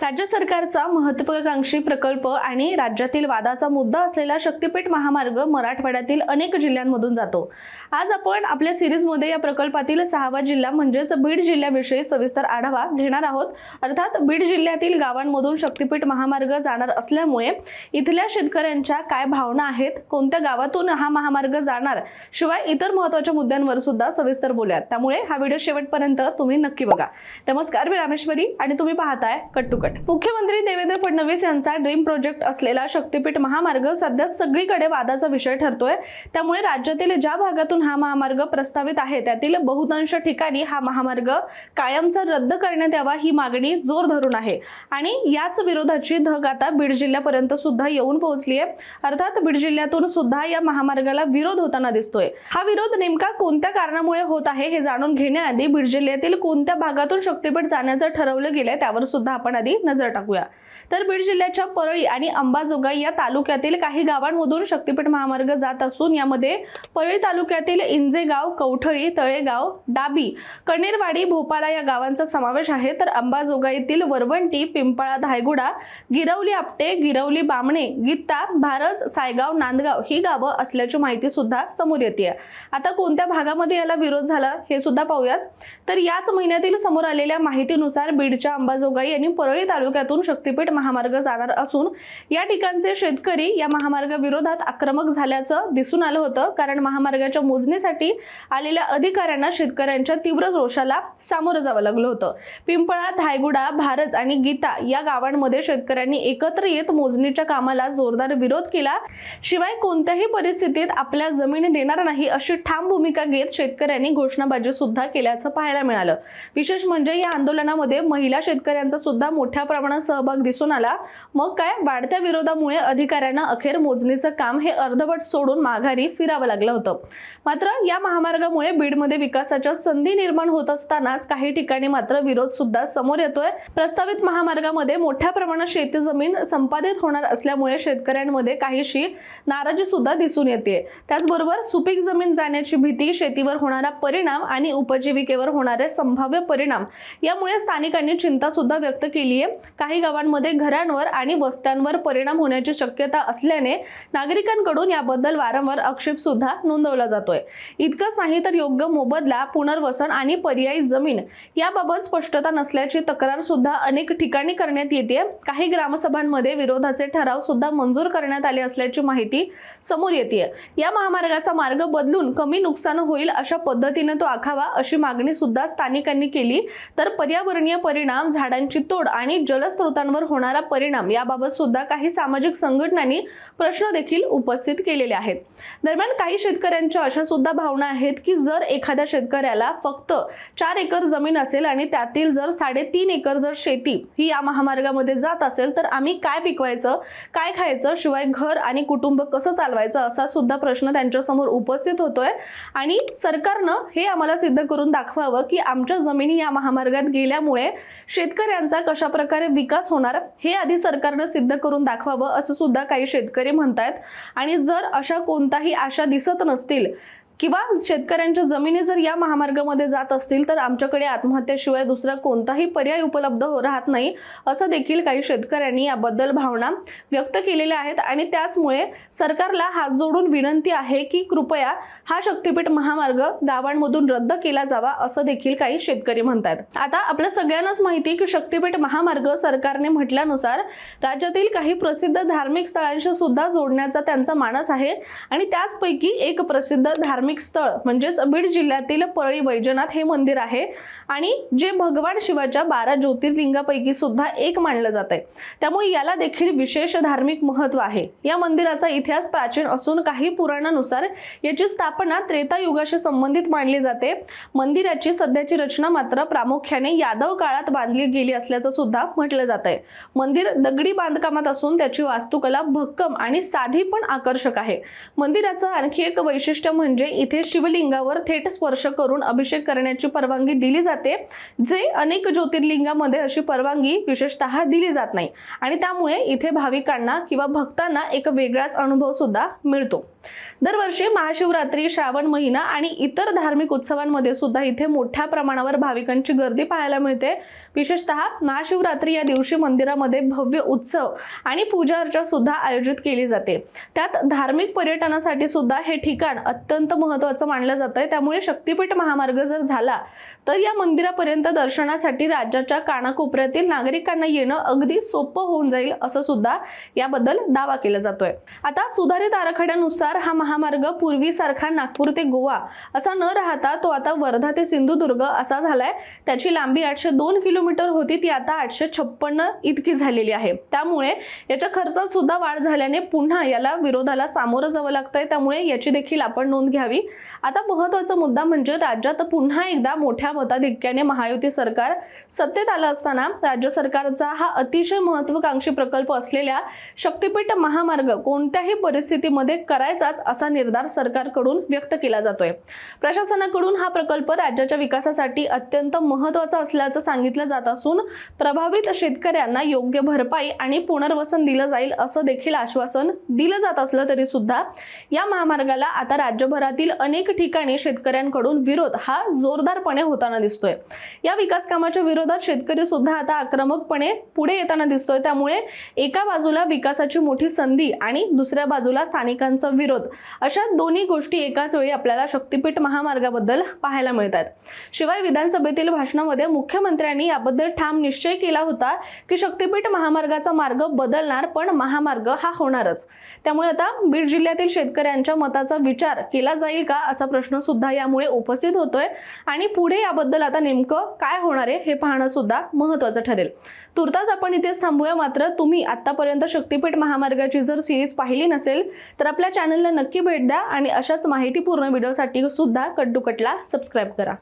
राज्य सरकारचा महत्त्वाकांक्षी प्रकल्प आणि राज्यातील वादाचा मुद्दा असलेला शक्तिपीठ महामार्ग मराठवाड्यातील अनेक जिल्ह्यांमधून जातो। आज आपण आपल्या सिरीजमध्ये या प्रकल्पातील 6वा जिल्हा म्हणजेच बीड जिल्ह्याविषयी सविस्तर आढावा घेणार आहोत। अर्थात बीड जिल्ह्यातील गावांमधून शक्तिपीठ महामार्ग जाणार असल्यामुळे इथल्या शेतकऱ्यांच्या काय भावना आहेत, कोणत्या गावातून हा महामार्ग जाणार, शिवाय इतर महत्त्वाच्या मुद्द्यांवर सुद्धा सविस्तर बोलूयात। त्यामुळे हा व्हिडिओ शेवटपर्यंत तुम्ही नक्की बघा। नमस्कार, मी रामेश्वरी आणि तुम्ही पाहताय कट टू कट। मुख्यमंत्री देवेंद्र फडणवीस यांचा ड्रीम प्रोजेक्ट असलेला शक्तिपीठ महामार्ग सध्या सगळीकडे वादाचा विषय ठरतोय। त्यामुळे राज्यातील ज्या भागातून हा महामार्ग प्रस्तावित आहे त्यातील बहुतांश ठिकाणी हा महामार्ग कायमचा रद्द करण्यात यावा ही मागणी जोर धरून आहे आणि याच विरोधाची धग आता बीड जिल्ह्यापर्यंत सुद्धा येऊन पोहोचली आहे। अर्थात बीड जिल्ह्यातून सुद्धा या महामार्गाला विरोध होताना दिसतोय। हा विरोध नेमका कोणत्या कारणामुळे होत आहे हे जाणून घेण्याआधी बीड जिल्ह्यातील कोणत्या भागातून शक्तिपीठ जाण्याचं ठरवलं गेलंय त्यावर सुद्धा आपण आधी नजर टाकूया। तर बीड जिल्ह्याच्या परळी आणि अंबाजोगाई या तालुक्यातील काही गावांमधून शक्तिपीठ महामार्ग जात असून यामध्ये परळी तालुक्यातील इंजेगाव, कवठळी, तळेगाव, डाबी, कणेरवाडी, भोपाला या गावांचा समावेश आहे। तर अंबाजोगाईतील वरवंटी, पिंपळा, धायगुडा, गिरवली आपटे, गिरवली बामणे, गीता, भारज, सायगाव, नांदगाव ही गावं असल्याची माहिती सुद्धा समोर येते। आता कोणत्या भागामध्ये याला विरोध झाला हे सुद्धा पाहूयात। तर याच महिन्यातील समोर आलेल्या माहितीनुसार बीडच्या अंबाजोगाई आणि परळी तालुक्यातून शक्तिपीठ महामार्ग जाणार असून या ठिकाणचे शेतकरी या महामार्गाविरोधात आक्रमक झाल्याचं दिसून आलं होतं। कारण महामार्गाच्या मोजणीसाठी आलेल्या अधिकाऱ्यांना शेतकऱ्यांच्या तीव्र रोषाला सामोरं जावं लागलं होतं। पिंपळा, धायगुडा, भारज आणि गीता या गावांमध्ये शेतकऱ्यांनी एकत्र येत मोजणीच्या कामाला जोरदार विरोध केला। शिवाय कोणत्याही परिस्थितीत आपल्या जमिनी देणार नाही अशी ठाम भूमिका घेत शेतकऱ्यांनी घोषणाबाजी सुद्धा केल्याचं पाहायला मिळालं। विशेष म्हणजे या आंदोलनामध्ये महिला शेतकऱ्यांचा सुद्धा मोठ्या प्रमाणात सहभाग दिसून आला। मग काय, वाढत्या विरोधामुळे अधिकाऱ्यांना अखेर मोजणीचं काम हे अर्धवट सोडून माघारी फिरावं लागलं होतं। मात्र या महामार्गामुळे बीडमध्ये विकासाच्या संधी निर्माण होत असतानाच काही ठिकाणी मात्र विरोध सुद्धा समोर येतोय। प्रस्तावित महामार्गामध्ये मोठ्या प्रमाणात शेती जमीन संपादित होणार असल्यामुळे शेतकऱ्यांमध्ये काहीशी नाराजी सुद्धा दिसून येते। त्याचबरोबर सुपीक जमीन जाण्याची भीती, शेतीवर होणारा परिणाम आणि उपजीविकेवर होणारे संभाव्य परिणाम यामुळे स्थानिकांनी चिंता सुद्धा व्यक्त केली आहे। काही गावांमध्ये घरांवर आणि वस्त्यांवर परिणाम होण्याची शक्यता असल्याने नागरिकांकडून याबद्दल वारंवार आक्षेप सुद्धा नोंदवला जातोय। इतकंच नाही तर योग्य मोबदला, पुनर्वसन आणि पर्यायी जमीन याबाबत स्पष्टता नसल्याची तक्रार सुद्धा अनेक ठिकाणी करण्यात येते। काही ग्रामसभांमध्ये विरोधाचे ठराव सुद्धा मंजूर करण्यात आले असल्याची माहिती समोर येते। या महामार्गाचा मार्ग बदलून कमी नुकसान होईल अशा पद्धतीने तो आखावा अशी मागणी सुद्धा स्थानिकांनी केली। तर पर्यावरणीय परिणाम, झाडांची तोड आणि जलस्रोतांवर होणारा परिणाम याबाबत सुद्धा काही सामाजिक संघटनांनी प्रश्न देखील उपस्थित केलेले आहेत। दरम्यान काही शेतकऱ्यांच्या अशा सुद्धा भावना आहेत की जर एखाद्या शेतकऱ्याला फक्त 4 एकर जमीन असेल आणि त्यातील जर 3.5 एकर जर शेती ही या महामार्गामध्ये जात असेल तर आम्ही काय पिकवायचं, काय खायचं, शिवाय घर आणि कुटुंब कसं चालवायचं असा सुद्धा प्रश्न त्यांच्या समोर उपस्थित होतोय। आणि सरकारनं हे आम्हाला सिद्ध करून दाखवावं की आमच्या जमिनी या महामार्गात गेल्यामुळे शेतकऱ्यांचा कशा प्रकारे विकास होणार हे आधी सरकारनं सिद्ध करून दाखवावं असं सुद्धा काही शेतकरी म्हणतायत। आणि जर अशा कोणताही आशा दिसत नसतील किंवा शेतकऱ्यांच्या जमिनी जर या महामार्गामध्ये जात असतील तर आमच्याकडे आत्महत्येशिवाय दुसरा कोणताही पर्याय उपलब्ध राहत नाही असं देखील काही शेतकऱ्यांनी याबद्दल भावना व्यक्त केलेल्या आहेत। आणि त्याचमुळे सरकारला हात जोडून विनंती आहे की कृपया हा शक्तिपीठ महामार्ग गावांमधून रद्द केला जावा असं देखील काही शेतकरी म्हणतात। आता आपल्या सगळ्यांनाच माहिती की शक्तिपीठ महामार्ग सरकारने म्हटल्यानुसार राज्यातील काही प्रसिद्ध धार्मिक स्थळांशी सुद्धा जोडण्याचा त्यांचा मानस आहे आणि त्याचपैकी एक प्रसिद्ध धार्मिक स्थळ म्हणजेच बीड जिल्ह्यातील परळी वैजनाथ हे मंदिर आहे आणि जे भगवान शिवाच्या 12 ज्योतिर्लिंगापैकी सुद्धा एक मानलं जात आहे। त्यामुळे याला देखील विशेष धार्मिक महत्त्व आहे। या मंदिराचा इतिहास प्राचीन असून काही पुराणानुसार याची स्थापना त्रेतायुगाशी संबंधित मानली जाते। मंदिराची सध्याची रचना मात्र प्रामुख्याने यादव काळात बांधली गेली असल्याचं सुद्धा म्हटलं जात आहे। मंदिर दगडी बांधकामात असून त्याची वास्तुकला भक्कम आणि साधी पण आकर्षक आहे। मंदिराचं आणखी एक वैशिष्ट्य म्हणजे इथे शिवलिंगावर थेट स्पर्श करून अभिषेक करण्याची परवानगी दिली जाते, जे अनेक ज्योतिर्लिंगामध्ये अशी परवानगी विशेषतः दिली जात नाही आणि त्यामुळे इथे भाविकांना किंवा भक्तांना एक वेगळाच अनुभव सुद्धा मिळतो। दरवर्षी महाशिवरात्री, श्रावण महिना आणि इतर धार्मिक उत्सवांमध्ये सुद्धा इथे मोठ्या प्रमाणावर भाविकांची गर्दी पाहायला मिळते। विशेषतः महाशिवरात्री या दिवशी मंदिरामध्ये भव्य उत्सव आणि पूजा अर्चा सुद्धा आयोजित केली जाते। त्यात धार्मिक पर्यटनासाठी सुद्धा हे ठिकाण अत्यंत महत्त्वाचं मानलं जातंय। त्यामुळे शक्तिपीठ महामार्ग जर झाला तर या मंदिरापर्यंत दर्शनासाठी राज्याच्या कानाकोपऱ्यातील नागरिकांना येणं अगदी सोपं होऊन जाईल असं सुद्धा याबद्दल दावा केला जातोय। आता सुधारित आराखड्यानुसार हा महामार्ग पूर्वीसारखा नागपूर ते गोवा असा न राहता तो आता वर्धा ते सिंधुदुर्ग असा झालाय। त्याची लांबी 802 किलोमीटर होती, ती आता 856 इतकी झालेली आहे। त्यामुळे याच्या खर्चात सुद्धा वाढ झाल्याने पुन्हा याला विरोधाला सामोरं जावं लागतंय। त्यामुळे याची देखील आपण नोंद घ्यावी। आता महत्त्वाचा मुद्दा म्हणजे राज्यात पुन्हा एकदा मोठ्या मताधिक्याने महायुती सरकार सत्तेत आलं असताना राज्य सरकारचा हा अतिशय महत्त्वाकांक्षी प्रकल्प असलेल्या शक्तिपीठ महामार्ग कोणत्याही परिस्थितीमध्ये करायचाच असा निर्धार सरकारकडून व्यक्त केला जातोय। प्रशासनाकडून हा प्रकल्प राज्याच्या विकासासाठी अत्यंत महत्त्वाचा असल्याचं सांगितलं जात असून प्रभावित शेतकऱ्यांना योग्य भरपाई आणि पुनर्वसन दिलं जाईल असं देखील आश्वासन दिलं जात असलं तरी सुद्धा या महामार्गाला आता राज्यभरातील अनेक ठिकाणी शेतकऱ्यांकडून विरोध हा जोरदारपणे होताना दिसतोय। या विकास कामाच्या विरोधात शेतकरी सुद्धा आता आक्रमकपणे पुढे येताना दिसतोय। त्यामुळे एका बाजूला विकासाची मोठी संधी आणि दुसऱ्या बाजूला स्थानिकांचा विरोध, अशा दोन्ही गोष्टी एकाच वेळी आपल्याला शक्तिपीठ महामार्गाबद्दल पाहायला मिळतात। शिवाय विधानसभेतील भाषणामध्ये मुख्यमंत्र्यांनी याबद्दल ठाम निश्चय केला होता की शक्तिपीठ महामार्गाचा मार्ग बदलणार, पण महामार्ग हा होणारच। त्यामुळे आता बीड जिल्ह्यातील शेतकऱ्यांच्या मताचा विचार केला जाईल का असा प्रश्न सुद्धा यामुळे उपस्थित होतोय आणि पुढे याबद्दल आता नेमकं काय होणार आहे हे पाहणं सुद्धा महत्त्वाचं ठरेल। तुर्तास आपण इथेच थांबूया। मात्र तुम्ही आतापर्यंत शक्तिपीठ महामार्गाची जर सिरीज पाहिली नसेल तर आपल्या चॅनलला नक्की भेट द्या आणि अशाच माहितीपूर्ण व्हिडिओसाठी सुद्धा कट टू कटला सबस्क्राइब करा।